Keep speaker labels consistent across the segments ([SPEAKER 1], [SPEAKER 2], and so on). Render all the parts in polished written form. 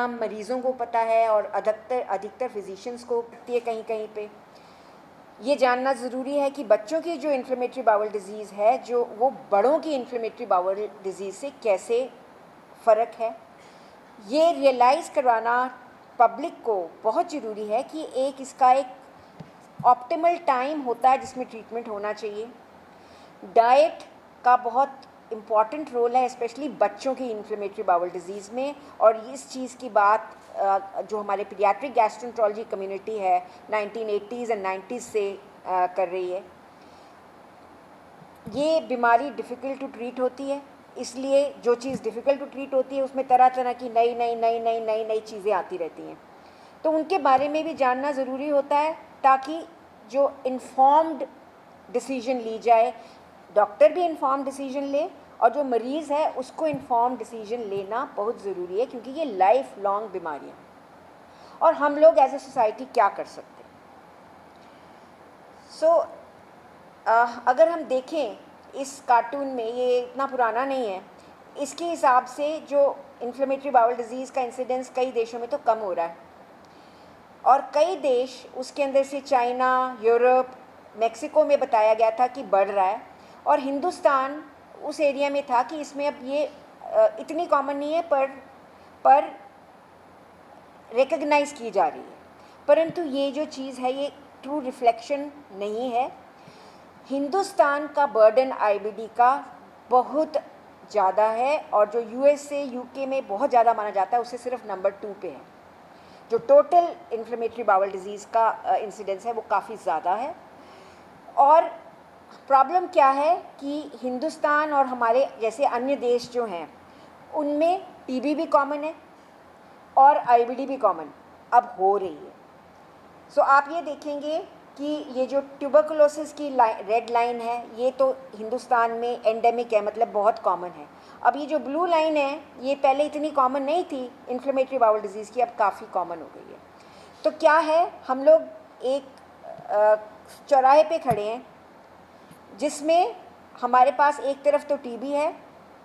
[SPEAKER 1] ना मरीज़ों को पता है और अधिकतर फिजिशियंस को पता है कहीं कहीं पे। ये जानना ज़रूरी है कि बच्चों की जो इन्फ्लेमेटरी बाउल डिज़ीज़ है जो वो बड़ों की इन्फ्लेमेटरी बाउल डिज़ीज़ से कैसे फ़र्क है, ये रियलाइज़ करवाना पब्लिक को बहुत ज़रूरी है कि इसका एक ऑप्टिमल टाइम होता है जिसमें ट्रीटमेंट होना चाहिए। डाइट का बहुत इम्पॉर्टेंट रोल है स्पेशली बच्चों की इन्फ्लेमेटरी बाउल डिज़ीज़ में, और इस चीज़ की बात जो हमारे पीडियाट्रिक गैस्ट्रोएंटरोलॉजी कम्युनिटी है 1980s एंड 90s से कर रही है। ये बीमारी डिफ़िकल्ट टू ट्रीट होती है, इसलिए जो चीज़ डिफ़िकल्ट टू ट्रीट होती है उसमें तरह तरह की नई चीज़ें आती रहती हैं, तो उनके बारे में भी जानना ज़रूरी होता है ताकि जो इन्फॉर्म्ड डिसीजन ली जाए, डॉक्टर भी इन्फॉर्म डिसीजन ले और जो मरीज़ है उसको इन्फॉर्म डिसीजन लेना बहुत ज़रूरी है, क्योंकि ये लाइफ लॉन्ग बीमारियाँ। और हम लोग एज ए सोसाइटी क्या कर सकते हैं? अगर हम देखें इस कार्टून में, ये इतना पुराना नहीं है, इसके हिसाब से जो इन्फ्लेमेटरी बाउल डिज़ीज़ का इंसिडेंस कई देशों में तो कम हो रहा है, और कई देश उसके अंदर से चाइना, यूरोप, मेक्सिको में बताया गया था कि बढ़ रहा है, और हिंदुस्तान उस एरिया में था कि इसमें अब ये इतनी कॉमन नहीं है पर रिकग्नाइज़ की जा रही है। परंतु ये जो चीज़ है ये ट्रू रिफ्लेक्शन नहीं है। हिंदुस्तान का बर्डन आईबीडी का बहुत ज़्यादा है, और जो यूएसए यूके में बहुत ज़्यादा माना जाता है उससे सिर्फ नंबर 2 पे है। जो टोटल इन्फ्लेमेटरी बाउल डिज़ीज़ का इंसिडेंस है वो काफ़ी ज़्यादा है। और प्रॉब्लम क्या है कि हिंदुस्तान और हमारे जैसे अन्य देश जो हैं उनमें टीबी भी कॉमन है और आईबीडी भी कॉमन अब हो रही है। सो आप ये देखेंगे कि ये जो ट्यूबरकुलोसिस की रेड लाइन है ये तो हिंदुस्तान में एंडेमिक है, मतलब बहुत कॉमन है। अब ये जो ब्लू लाइन है ये पहले इतनी कॉमन नहीं थी इन्फ्लेमेटरी बाउल डिज़ीज़ की, अब काफ़ी कॉमन हो गई है। तो क्या है, हम लोग एक चौराहे पे खड़े हैं जिसमें हमारे पास एक तरफ तो टीबी है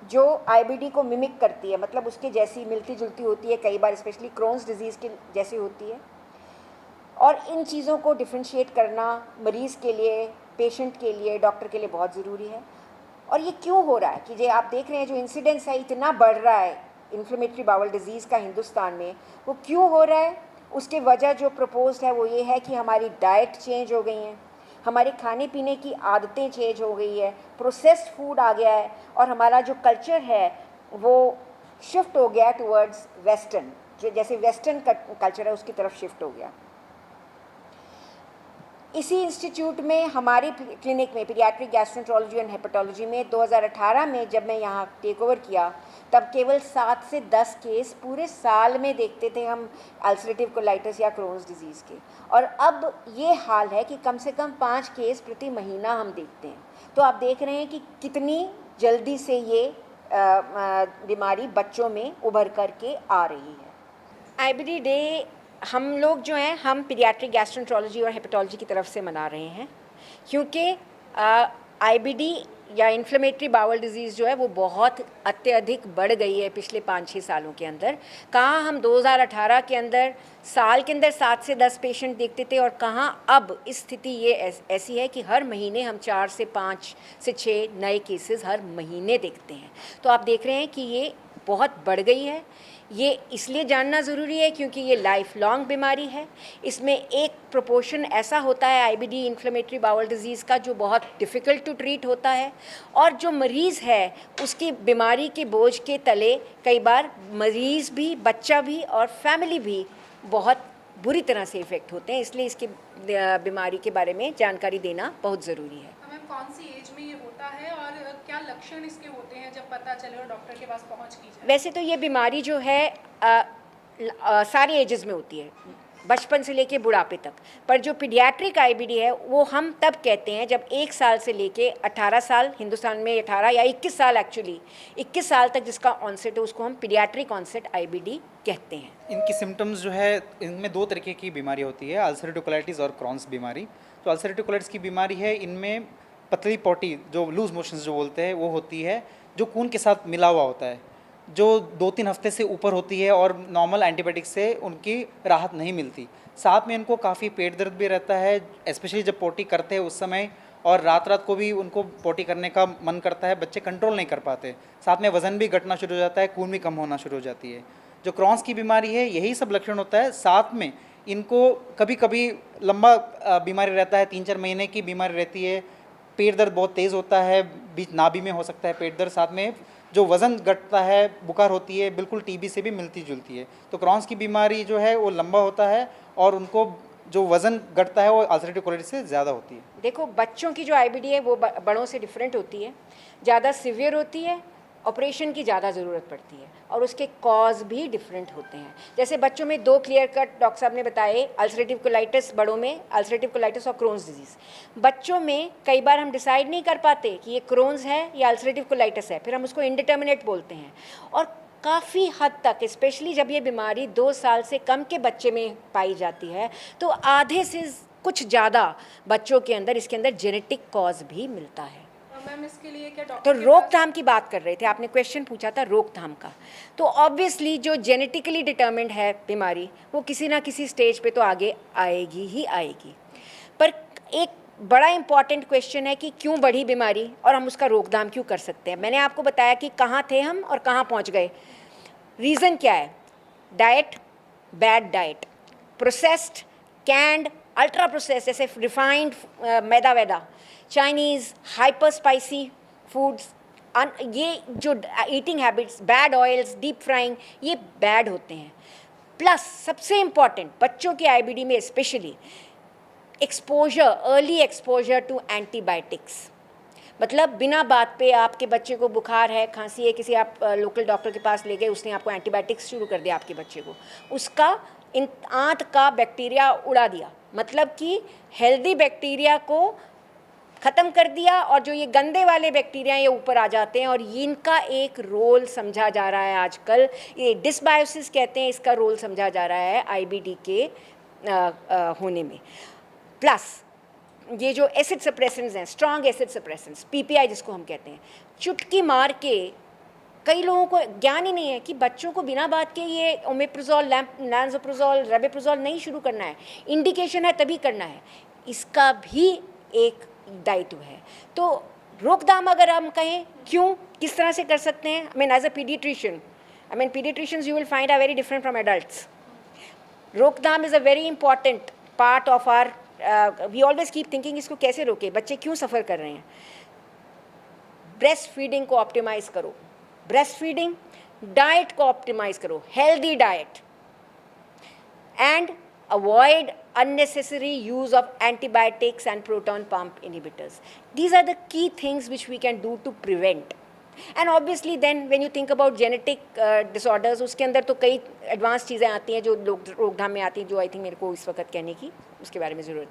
[SPEAKER 1] जो आईबीडी को मिमिक करती है, मतलब उसके जैसी मिलती जुलती होती है, कई बार स्पेशली क्रोन्स डिज़ीज़ के जैसी होती है। और इन चीज़ों को डिफ्रेंशिएट करना मरीज़ के लिए, पेशेंट के लिए, डॉक्टर के लिए बहुत ज़रूरी है। और ये क्यों हो रहा है कि जो आप देख रहे हैं जो इंसिडेंस है इतना बढ़ रहा है इन्फ्लेमेटरी बाउल डिज़ीज़ का हिंदुस्तान में, वो क्यों हो रहा है? उसके वजह जो प्रपोज्ड है वो ये है कि हमारी डाइट चेंज हो गई हैं, हमारे खाने पीने की आदतें चेंज हो गई है, प्रोसेस्ड फूड आ गया है, और हमारा जो कल्चर है वो शिफ्ट हो गया टुवर्ड्स वेस्टर्न, जो जैसे वेस्टर्न कल्चर है उसकी तरफ शिफ्ट हो गया। इसी इंस्टीट्यूट में हमारी क्लिनिक में पीडियाट्रिक गैस्ट्रोएंटरोलॉजी एंड हेपेटोलॉजी में 2018 में जब मैं यहाँ टेक ओवर किया तब केवल 7 से 10 केस पूरे साल में देखते थे हम अल्सरेटिव कोलाइटिस या क्रोन्स डिजीज़ के, और अब ये हाल है कि कम से कम 5 केस प्रति महीना हम देखते हैं। तो आप देख रहे हैं कि कितनी जल्दी से ये बीमारी बच्चों में उभर करके आ रही है। आईबीडी डे हम लोग जो हैं हम पीडियाट्रिक गैस्ट्रोएंटरोलॉजी और हेपेटोलॉजी की तरफ से मना रहे हैं, क्योंकि आईबीडी या इन्फ्लेमेटरी बाउल डिज़ीज़ जो है वो बहुत अत्यधिक बढ़ गई है पिछले 5-6 सालों के अंदर। कहाँ हम 2018 के अंदर साल के अंदर 7 से 10 पेशेंट देखते थे, और कहाँ अब स्थिति ये ऐसी है कि हर महीने हम 4 से 5 से 6 नए केसेस हर महीने देखते हैं। तो आप देख रहे हैं कि ये बहुत बढ़ गई है। ये इसलिए जानना ज़रूरी है क्योंकि ये लाइफ लॉन्ग बीमारी है। इसमें एक प्रोपोर्शन ऐसा होता है आईबीडी इन्फ्लेमेटरी बाउल डिज़ीज़ का जो बहुत डिफ़िकल्ट टू ट्रीट होता है, और जो मरीज़ है उसकी बीमारी के बोझ के तले कई बार मरीज़ भी, बच्चा भी और फैमिली भी बहुत बुरी तरह से इफ़ेक्ट होते हैं। इसलिए इसकी बीमारी के बारे में जानकारी देना बहुत ज़रूरी है।
[SPEAKER 2] मैम कौन सी एज में ये होता है और क्या लक्षण इसके होते हैं जब पता चले और डॉक्टर के पास पहुंच की जाए?
[SPEAKER 1] वैसे तो ये बीमारी जो है सारी एजेस में होती है, बचपन से लेके बुढ़ापे तक, पर जो पीडियाट्रिक आईबीडी है वो हम तब कहते हैं जब 1 साल से लेके 18 साल, हिंदुस्तान में 18 या 21 साल, एक्चुअली 21 साल तक जिसका ऑनसेट है उसको हम पीडियाट्रिक ऑनसेट आईबीडी कहते हैं।
[SPEAKER 3] इनकी सिम्टम्स जो है, इनमें 2 तरीके की बीमारी होती है, अल्सरेटिव कोलाइटिस और क्रॉन्स बीमारी। तो अल्सरेटिव कोलाइटिस की बीमारी है, इनमें पतली पॉटी जो लूज मोशंस जो बोलते हैं वो होती है, जो खून के साथ मिला हुआ होता है। जो 2-3 हफ्ते से ऊपर होती है और नॉर्मल एंटीबायोटिक से उनकी राहत नहीं मिलती। साथ में इनको काफ़ी पेट दर्द भी रहता है, स्पेशली जब पोटी करते हैं उस समय, और रात रात को भी उनको पोटी करने का मन करता है, बच्चे कंट्रोल नहीं कर पाते। साथ में वज़न भी घटना शुरू हो जाता है, खून भी कम होना शुरू हो जाती है। जो क्रॉन्स की बीमारी है यही सब लक्षण होता है। साथ में इनको कभी कभी लंबा बीमारी रहता है, 3-4 महीने की बीमारी रहती है, पेट दर्द बहुत तेज़ होता है, बीच नाभि में हो सकता है पेट दर्द, साथ में जो वज़न घटता है, बुखार होती है, बिल्कुल टीबी से भी मिलती जुलती है। तो क्रॉन्स की बीमारी जो है वो लंबा होता है और उनको जो वज़न घटता है वो अल्सरेटिव कोलाइटिस से ज़्यादा होती है।
[SPEAKER 1] देखो, बच्चों की जो आईबीडी है वो बड़ों से डिफरेंट होती है, ज़्यादा सिवियर होती है, ऑपरेशन की ज़्यादा ज़रूरत पड़ती है और उसके कॉज भी डिफरेंट होते हैं। जैसे बच्चों में 2 क्लियर कट डॉक्टर साहब ने बताए, अल्सरेटिव कोलाइटिस, बड़ों में अल्सरेटिव कोलाइटिस और क्रोन्स डिजीज़। बच्चों में कई बार हम डिसाइड नहीं कर पाते कि ये क्रोन्स है या अल्सरेटिव कोलाइटिस है, फिर हम उसको इंडिटर्मिनेट बोलते हैं। और काफ़ी हद तक, स्पेशली जब ये बीमारी 2 साल से कम के बच्चे में पाई जाती है, तो आधे से कुछ ज़्यादा बच्चों के अंदर इसके अंदर जेनेटिक कॉज भी मिलता है।
[SPEAKER 2] मैम इसके लिए क्या
[SPEAKER 1] तो
[SPEAKER 2] डॉक्टर के पास
[SPEAKER 1] रोकथाम की बात कर रहे थे, आपने क्वेश्चन पूछा था रोकथाम का। तो ऑब्वियसली जो जेनेटिकली डिटर्मिन्ड है बीमारी, वो किसी ना किसी स्टेज पे तो आगे आएगी ही आएगी। पर एक बड़ा इंपॉर्टेंट क्वेश्चन है कि क्यों बढ़ी बीमारी और हम उसका रोकथाम क्यों कर सकते हैं। मैंने आपको बताया कि कहाँ थे हम और कहाँ पहुँच गए। रीज़न क्या है? Diet, bad diet, processed, canned, ultra process, जैसे रिफाइंड मैदा वैदा, चाइनीज़, हाइपर स्पाइसी फूड्स, ये जो eating habits, bad oils, deep frying, ये बैड होते हैं। प्लस सबसे इम्पॉर्टेंट बच्चों की आईबीडी में specially exposure, early exposure to antibiotics. मतलब बिना बात पे आपके बच्चे को बुखार है, खांसी है, किसी आप लोकल डॉक्टर के पास ले गए, उसने आपको एंटीबायोटिक्स शुरू कर दिया आपके बच्चे को, उसका आंत का बैक्टीरिया उड़ा दिया, मतलब कि हेल्दी बैक्टीरिया को ख़त्म कर दिया और जो ये गंदे वाले बैक्टीरिया ये ऊपर आ जाते हैं। और इनका एक रोल समझा जा रहा है आजकल, ये डिसबायोसिस कहते हैं, इसका रोल समझा जा रहा है आईबीडी के होने में। प्लस ये जो एसिड सप्रेसेंट्स हैं, स्ट्रॉन्ग एसिड सप्रेसेंट्स, पीपीआई जिसको हम कहते हैं, चुटकी मार के कई लोगों को ज्ञान ही नहीं है कि बच्चों को बिना बात के ये ओमेप्रोजोल, लैंसोप्रोजोल, रेबेप्रोजोल नहीं शुरू करना है, इंडिकेशन है तभी करना है। इसका भी एक दायित्व है। तो रोकथाम अगर हम कहें क्यों, किस तरह से कर सकते हैं, I mean as a pediatrician, I mean pediatricians you will find are very different from adults. रोकथाम is a very important part of are, we always keep thinking इसको कैसे रोके, बच्चे क्यों सफ़र कर रहे हैं। ब्रेस्ट फीडिंग को ऑप्टिमाइज़ करो, ब्रेस्ट फीडिंग, डाइट को ऑप्टिमाइज़ करो, healthy diet, and avoid unnecessary use of antibiotics and proton pump inhibitors. These are the key things which we can do to prevent. And obviously then when you think about genetic disorders, उसके अंदर तो कई advance चीज़ें आती हैं जो लोग रोकथाम में आती हैं, जो आई थिंक मेरे को इस वक्त कहने की उसके बारे में ज़रूरत